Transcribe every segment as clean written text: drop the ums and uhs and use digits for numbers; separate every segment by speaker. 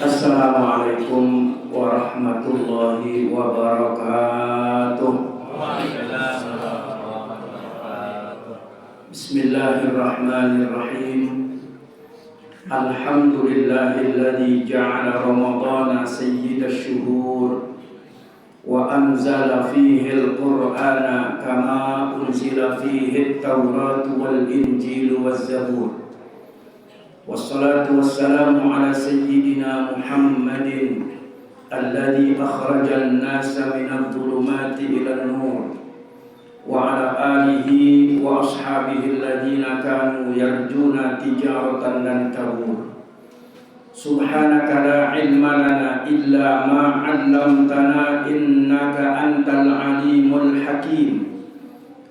Speaker 1: Assalamualaikum warahmatullahi wabarakatuh. Bismillahirrahmanirrahim. Alhamdulillahilladzi ja'ala Ramadhana sayyidash shuhur wa anzala fihi al-Qur'ana kama unzila fihi at-Taurat wal Injil waz Zabur. Wassalatu wassalamu ala sayyidina Muhammadin alladhi akhrajan nasa minadh dhulumati ilan nur wa ala alihi wa ashabihi alladhina kanu yarjuna tijaratan lan tabur. Subhanaka la ilma lana illa ma 'allamtana innaka antal alimul hakim.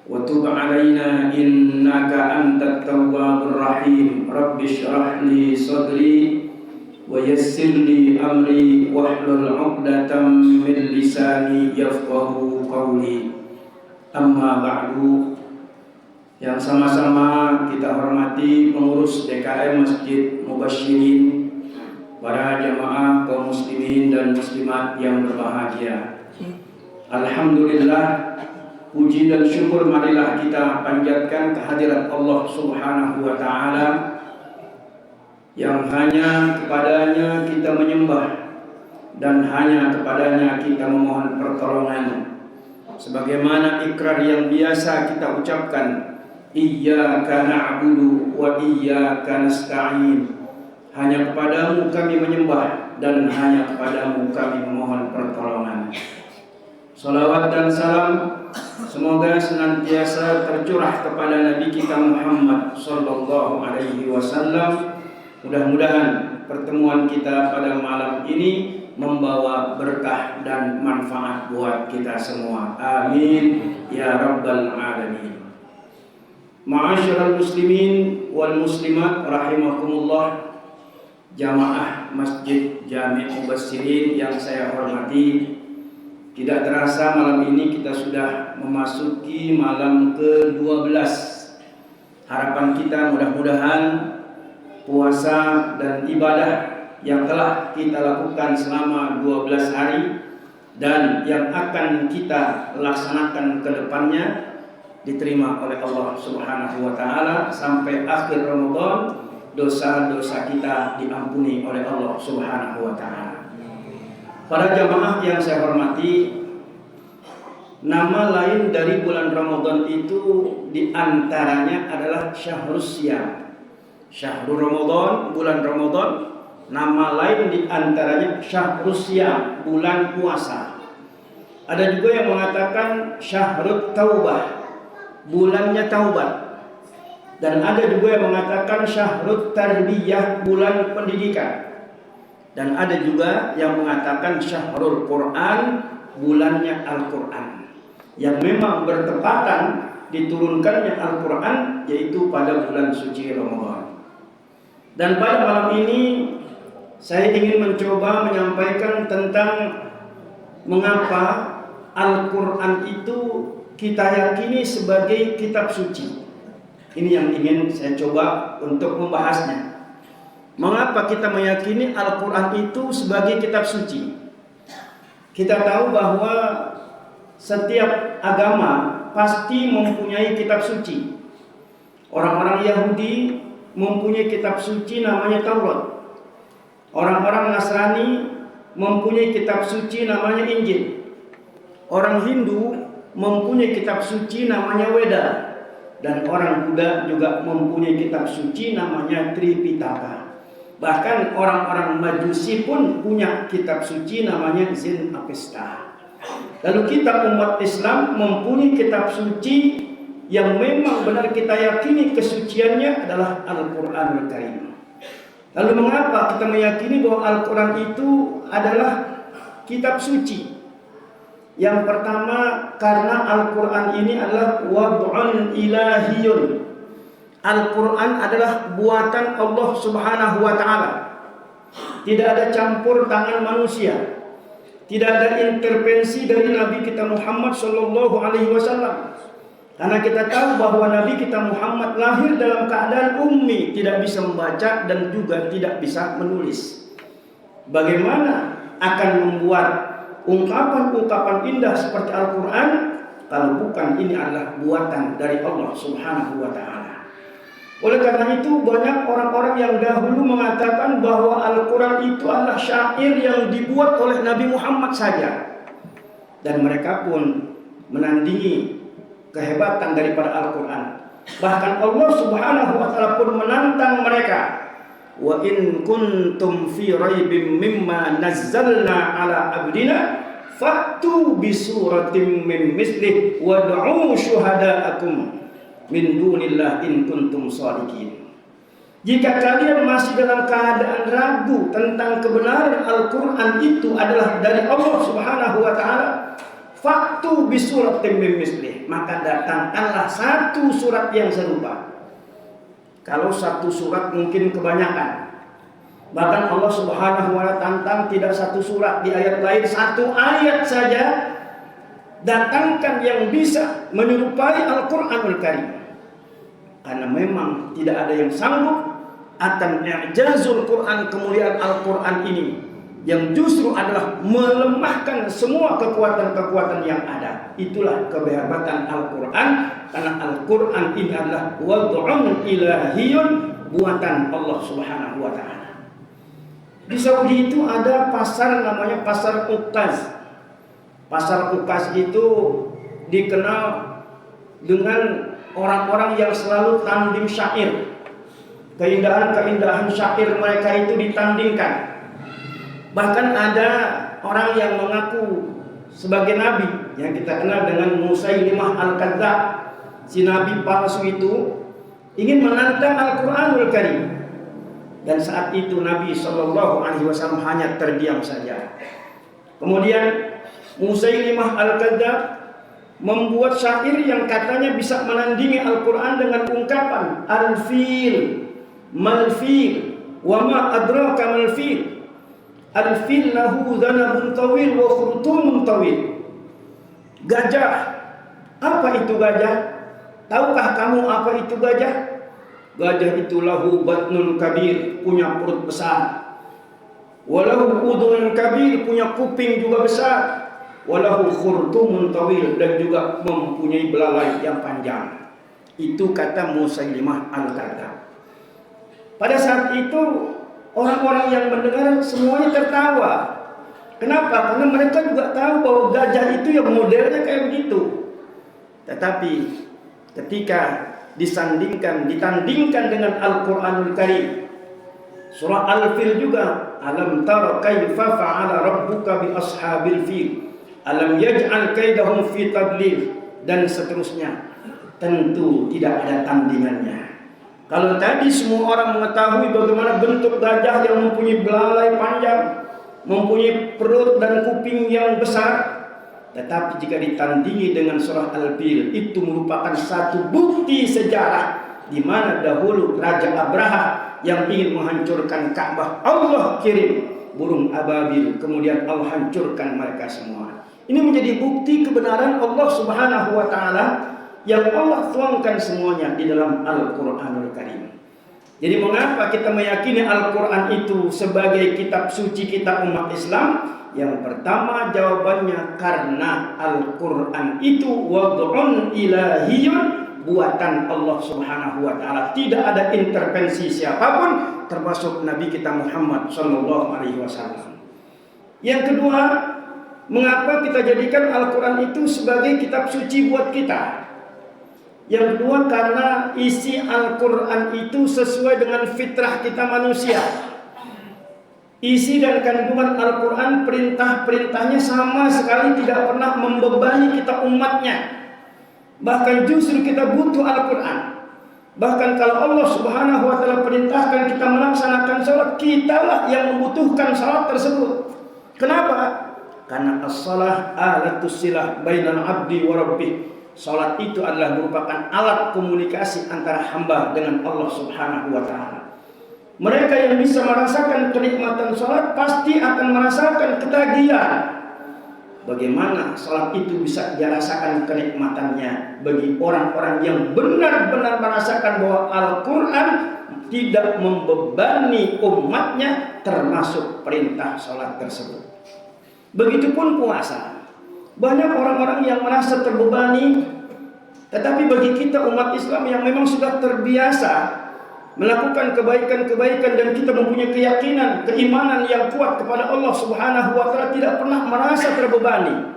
Speaker 1: Wa tub 'alaina innaka antat tawwabur rahim. Rabbi shrah li sadri wa yassir li amri wahlul 'uqdatam min lisani yafqahu qawli. Amma ba'du. Yang sama-sama kita hormati pengurus DKM Masjid Mubasyirin, para jamaah kaum muslimin dan muslimat yang berbahagia. Alhamdulillah, puji dan syukur marilah kita panjatkan kehadirat Allah Subhanahu wa taala yang hanya kepadanya kita menyembah dan hanya kepadanya kita memohon pertolongan. Sebagaimana ikrar yang biasa kita ucapkan, iyyaka na'budu wa iyyaka nasta'in. Hanya kepadamu kami menyembah dan hanya kepadamu kami memohon pertolongan. Salawat dan salam semoga senantiasa tercurah kepada Nabi kita Muhammad sallallahu alaihi wasallam. Mudah-mudahan pertemuan kita pada malam ini membawa berkah dan manfaat buat kita semua. Amin ya rabbal alamin. Ma'asyiral muslimin wal muslimat rahimakumullah, jamaah Masjid Jami' Mubasyirin yang saya hormati. Tidak terasa malam ini kita sudah memasuki malam ke-12. Harapan kita mudah-mudahan puasa dan ibadah yang telah kita lakukan selama 12 hari dan yang akan kita laksanakan ke depannya diterima oleh Allah Subhanahu wa taala sampai akhir Ramadan. Dosa-dosa kita diampuni oleh Allah Subhanahu wa taala. Para jamaah yang saya hormati, nama lain dari bulan Ramadan itu diantaranya adalah Syahrus Syiyam. Syahrul Ramadan, bulan Ramadan. Nama lain diantaranya Syahrus Syiyam, bulan puasa. Ada juga yang mengatakan Syahrut Taubah, bulannya taubat. Dan ada juga yang mengatakan Syahrut Tarbiyah, bulan pendidikan. Dan ada juga yang mengatakan Syahrul Quran, bulannya Al-Quran. Yang memang bertepatan diturunkannya Al-Quran yaitu pada bulan suci Ramadan. Dan pada malam ini saya ingin mencoba menyampaikan tentang mengapa Al-Quran itu kita yakini sebagai kitab suci. Ini yang ingin saya coba untuk membahasnya. Mengapa kita meyakini Al-Quran itu sebagai kitab suci? Kita tahu bahwa setiap agama pasti mempunyai kitab suci. Orang-orang Yahudi mempunyai kitab suci namanya Taurat. Orang-orang Nasrani mempunyai kitab suci namanya Injil. Orang Hindu mempunyai kitab suci namanya Weda. Dan orang Buddha juga mempunyai kitab suci namanya Tripitaka. Bahkan orang-orang Majusi pun punya kitab suci namanya Zin Avesta. Lalu kita umat Islam mempunyai kitab suci yang memang benar kita yakini kesuciannya adalah Al-Quranul Karim. Lalu mengapa kita meyakini bahwa Al-Quran itu adalah kitab suci? Yang pertama, karena Al-Quran ini adalah wad'un ilahiyun. Al-Quran adalah buatan Allah Subhanahu wa ta'ala. Tidak ada campur tangan manusia. Tidak ada intervensi dari Nabi kita Muhammad sallallahu alaihi wasallam. Karena kita tahu bahwa Nabi kita Muhammad lahir dalam keadaan ummi, tidak bisa membaca dan juga tidak bisa menulis. Bagaimana akan membuat ungkapan-ungkapan indah seperti Al-Quran kalau bukan ini adalah buatan dari Allah Subhanahu wa Ta'ala? Oleh karena itu, banyak orang-orang yang dahulu mengatakan bahwa Al-Quran itu adalah syair yang dibuat oleh Nabi Muhammad saja, dan mereka pun menandingi kehebatan daripada Al-Quran. Bahkan Allah Subhanahu wa Ta'ala pun menantang mereka, wa in kuntum fi raibim mimma nazzalna ala abdina fa'tu bi suratin min mislih wad'u syuhada'akum min dunillah in kuntum shadiqin. Jika kalian masih dalam keadaan ragu tentang kebenaran Al-Quran itu adalah dari Allah Subhanahu wa Ta'ala, faktu bisuratim min mislih, maka datangkanlah satu surat yang serupa. Kalau satu surat mungkin kebanyakan. Bahkan Allah Subhanahu wa Ta'ala tantang tidak satu surat, di ayat lain satu ayat saja. Datangkan yang bisa menyerupai Al-Quranul Karim. Karena memang tidak ada yang sanggup akan i'jazul Quran, kemuliaan Al-Quran ini, yang justru adalah melemahkan semua kekuatan-kekuatan yang ada. Itulah kehebatan Al-Quran, karena Al-Quran ini adalah wad'un ilahiyun, buatan Allah Subhanahu wa Ta'ala. Di Saudi itu ada pasar namanya Pasar Uqaz. Pasar Uqaz itu dikenal dengan orang-orang yang selalu tanding syair. Keindahan-keindahan syair mereka itu ditandingkan. Bahkan ada orang yang mengaku sebagai nabi yang kita kenal dengan Musailimah Al-Kadzdzab. Si nabi palsu itu ingin menantang Al-Quranul Karim. Dan saat itu Nabi SAW hanya terdiam saja. Kemudian Musailimah Al-Kadzdzab membuat syair yang katanya bisa menandingi Al-Quran dengan ungkapan Al-Fil, Mal-Fil, wa ma adraka mal-fil. Al-fil lahu dhanabun tawil wa khurtumun tawil. Gajah. Apa itu gajah? Tahukah kamu apa itu gajah? Gajah itu lahu batnun kabir, punya perut besar. Walahu udhun kabir, punya kuping juga besar. Walahu khurtumun tawil, dan juga mempunyai belalai yang panjang. Itu kata Musailimah Al-Kadzdzab. Pada saat itu orang-orang yang mendengar semuanya tertawa. Kenapa? Karena mereka juga tahu bahwa gajah itu yang modelnya kayak begitu. Tetapi ketika ditandingkan dengan Al-Quranul Karim, surah Al-Fil juga, alam tara kaifa fa'ala rabbuka bi ashabil fil, alam yaj'al kaidahum fi tadlil, dan seterusnya. Tentu tidak ada tandingannya. Kalau tadi semua orang mengetahui bagaimana bentuk gajah yang mempunyai belalai panjang, mempunyai perut dan kuping yang besar, tetapi jika ditandingi dengan surah Al-Fil, itu merupakan satu bukti sejarah di mana dahulu Raja Abraha yang ingin menghancurkan Ka'bah, Allah kirim burung ababil, kemudian Allah hancurkan mereka semua. Ini menjadi bukti kebenaran Allah Subhanahu wa Ta'ala yang Allah tuangkan semuanya di dalam Al-Quranul Karim. Jadi mengapa kita meyakini Al-Quran itu sebagai kitab suci kita umat Islam? Yang pertama jawabannya karena Al-Quran itu wad'un ilahiyun, buatan Allah Subhanahu wa Ta'ala. Tidak ada intervensi siapapun, termasuk Nabi kita Muhammad sallallahu alaihi wasallam. Yang kedua, mengapa kita jadikan Al-Quran itu sebagai kitab suci buat kita? Yang kedua, karena isi Al-Quran itu sesuai dengan fitrah kita manusia. Isi dan kandungan Al-Quran, perintah-perintahnya sama sekali tidak pernah membebani kita umatnya. Bahkan justru kita butuh Al-Quran. Bahkan kalau Allah Subhanahu wa Ta'ala perintahkan kita melaksanakan salat, kitalah yang membutuhkan salat tersebut. Kenapa? Karena as-salah alatus silah bainal abdi wa rabbih. Salat itu adalah merupakan alat komunikasi antara hamba dengan Allah Subhanahu wa Ta'ala. Mereka yang bisa merasakan kenikmatan salat pasti akan merasakan ketagihan. Bagaimana salat itu bisa dirasakan kenikmatannya bagi orang-orang yang benar-benar merasakan bahwa Al-Quran tidak membebani umatnya, termasuk perintah sholat tersebut. Begitupun puasa. Banyak orang-orang yang merasa terbebani, tetapi bagi kita umat Islam yang memang sudah terbiasa melakukan kebaikan-kebaikan dan kita mempunyai keyakinan, keimanan yang kuat kepada Allah Subhanahu wa taala, tidak pernah merasa terbebani.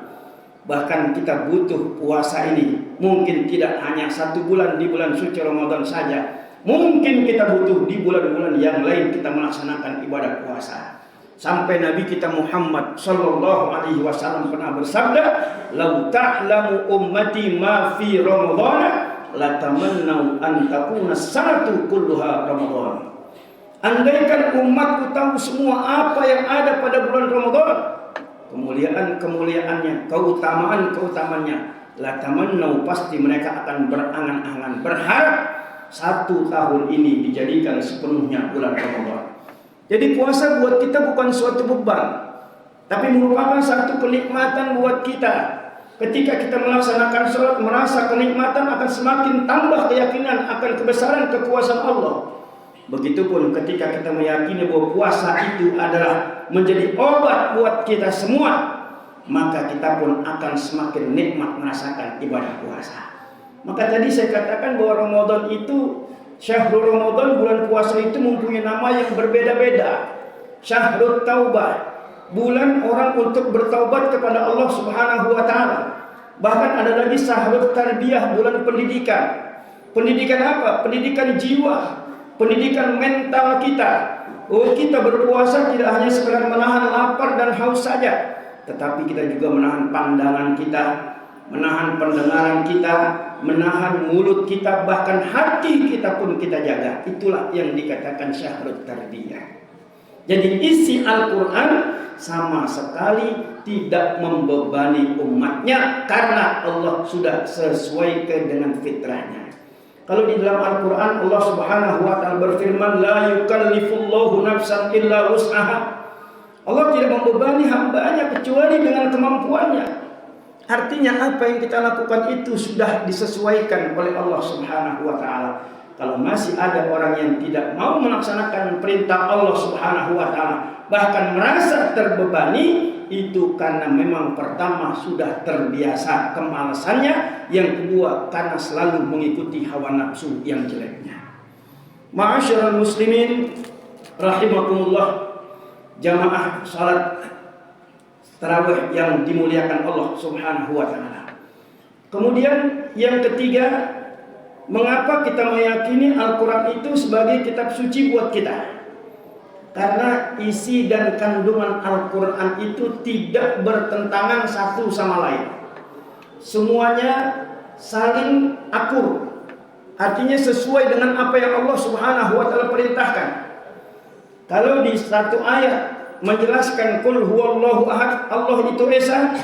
Speaker 1: Bahkan kita butuh puasa ini, mungkin tidak hanya 1 bulan di bulan suci Ramadan saja. Mungkin kita butuh di bulan-bulan yang lain kita melaksanakan ibadah puasa. Sampai Nabi kita Muhammad sallallahu alaihi wasallam pernah bersabda, "Lau ta'lamu ummati ma fi Ramadhan, la tamannau an takuna sanatu kulluha Ramadan." Andaikan umatku tahu semua apa yang ada pada bulan Ramadan, kemuliaan-kemuliaannya, keutamaan-keutamannya, la tamannau, pasti mereka akan berangan-angan, berharap 1 tahun ini dijadikan sepenuhnya bulan Ramadan. Jadi puasa buat kita bukan suatu beban, tapi merupakan satu kenikmatan buat kita. Ketika kita melaksanakan sholat, merasa kenikmatan, akan semakin tambah keyakinan akan kebesaran kekuasaan Allah. Begitupun ketika kita meyakini bahwa puasa itu adalah menjadi obat buat kita semua, maka kita pun akan semakin nikmat merasakan ibadah puasa. Maka tadi saya katakan bahwa Ramadan itu, Syahrul Ramadan, bulan puasa itu mempunyai nama yang berbeda-beda. Syahrul Taubah, bulan orang untuk bertaubat kepada Allah Subhanahu wa taala. Bahkan ada lagi Syahrul Tarbiyah, bulan pendidikan. Pendidikan apa? Pendidikan jiwa, pendidikan mental kita. Oh, kita berpuasa tidak hanya sekedar menahan lapar dan haus saja, tetapi kita juga menahan pandangan kita, menahan pendengaran kita, menahan mulut kita, bahkan hati kita pun kita jaga. Itulah yang dikatakan Syahrul Tarbiyah. Jadi isi Al-Quran sama sekali tidak membebani umatnya, karena Allah sudah sesuaikan dengan fitrahnya. Kalau di dalam Al-Quran Allah Subhanahu wa taala berfirman, la yukallifullahu nafsan illa wus'aha. Allah tidak membebani hambanya kecuali dengan kemampuannya. Artinya apa yang kita lakukan itu sudah disesuaikan oleh Allah Subhanahu wa taala. Kalau masih ada orang yang tidak mau melaksanakan perintah Allah Subhanahu wa taala, bahkan merasa terbebani, itu karena memang pertama sudah terbiasa kemalasannya, yang kedua karena selalu mengikuti hawa nafsu yang jeleknya. Ma'asyiral muslimin rahimakumullah, jamaah salat tarawih yang dimuliakan Allah Subhanahu wa taala. Kemudian yang ketiga, mengapa kita meyakini Al-Quran itu sebagai kitab suci buat kita? Karena isi dan kandungan Al-Quran itu tidak bertentangan satu sama lain. Semuanya saling akur. Artinya sesuai dengan apa yang Allah Subhanahu wa taala perintahkan. Kalau di satu ayat menjelaskan qul huwallahu ahad, Allah itu esa,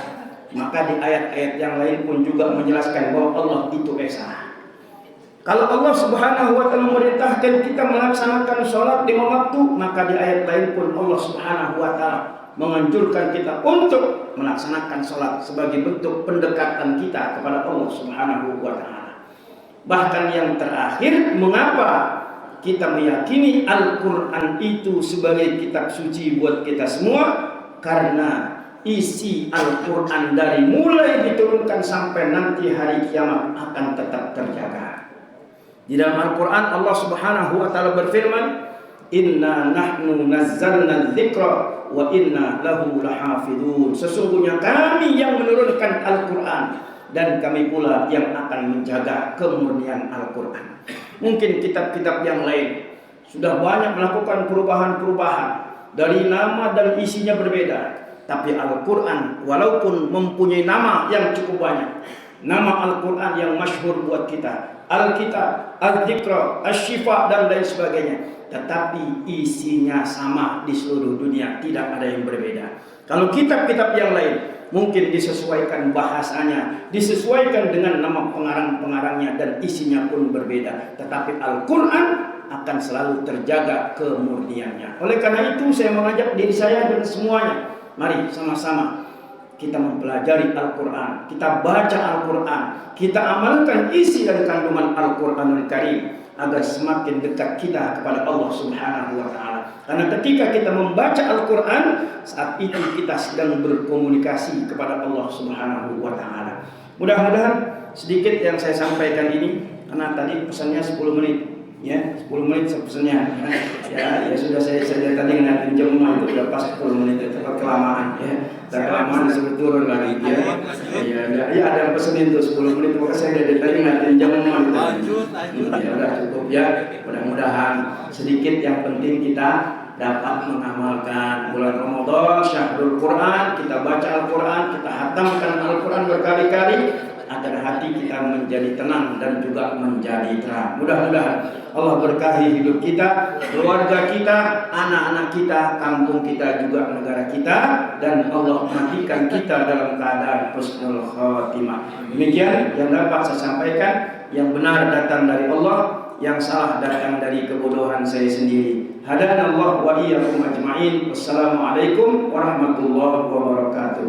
Speaker 1: maka di ayat-ayat yang lain pun juga menjelaskan bahwa Allah itu esa. Kalau Allah Subhanahu wa taala memerintahkan kita melaksanakan sholat 5 waktu, maka di ayat lain pun Allah Subhanahu wa taala menganjurkan kita untuk melaksanakan sholat sebagai bentuk pendekatan kita kepada Allah Subhanahu wa taala. Bahkan yang terakhir, mengapa kita meyakini Al-Quran itu sebagai kitab suci buat kita semua? Karena isi Al-Quran dari mulai diturunkan sampai nanti hari kiamat akan tetap terjaga. Di dalam Al-Quran Allah Subhanahu wa taala berfirman, "Inna nahnu nazzalna dzikra wa inna lahu lahafidun." Sesungguhnya kami yang menurunkan Al-Quran dan kami pula yang akan menjaga kemurnian Al-Quran. Mungkin kitab-kitab yang lain sudah banyak melakukan perubahan-perubahan, dari nama dan isinya berbeda. Tapi Al-Quran walaupun mempunyai nama yang cukup banyak, nama Al-Quran yang masyhur buat kita, Al-Kitab, Al-Dzikra, Asy-Syifa dan lain sebagainya, tetapi isinya sama di seluruh dunia, tidak ada yang berbeda. Kalau kitab-kitab yang lain mungkin disesuaikan bahasanya, disesuaikan dengan nama pengarang-pengarangnya, dan isinya pun berbeda, tetapi Al-Quran akan selalu terjaga kemurniannya. Oleh karena itu saya mengajak diri saya dan semuanya, mari sama-sama kita mempelajari Al-Quran, kita baca Al-Quran, kita amalkan isi dan kandungan Al-Quranul Karim. agar semakin dekat kita kepada Allah Subhanahu wa taala. Karena ketika kita membaca Al-Qur'an, saat itu kita sedang berkomunikasi kepada Allah Subhanahu wa taala. Mudah-mudahan sedikit yang saya sampaikan ini, karena tadi pesannya 10 menit. Ya, 10 menit pesannya. Ya sudah saya tadi ngeliatin jam itu udah pas 10 menit, cepat kelamaan ya. Dan kelamaan disuruh turun lagi ya. Ya ada pesan itu 10 menit, maka saya dari tadi ngeliatin jam itu. Ya udah cukup ya. Mudah-mudahan sedikit yang penting kita dapat mengamalkan bulan Ramadan, syahrul Quran, kita baca Al-Quran, kita hatamkan Al-Quran berkali-kali agar hati kita menjadi tenang dan juga menjadi terang. Mudah-mudahan Allah berkahi hidup kita, keluarga kita, anak-anak kita, kampung kita, juga negara kita, dan Allah matikan kita dalam keadaan husnul khotimah. Demikian yang dapat saya sampaikan. Yang benar datang dari Allah, yang salah datang dari kebodohan saya sendiri. Hadanallahu wa iyyakum ajma'in. Wassalamualaikum warahmatullahi wabarakatuh.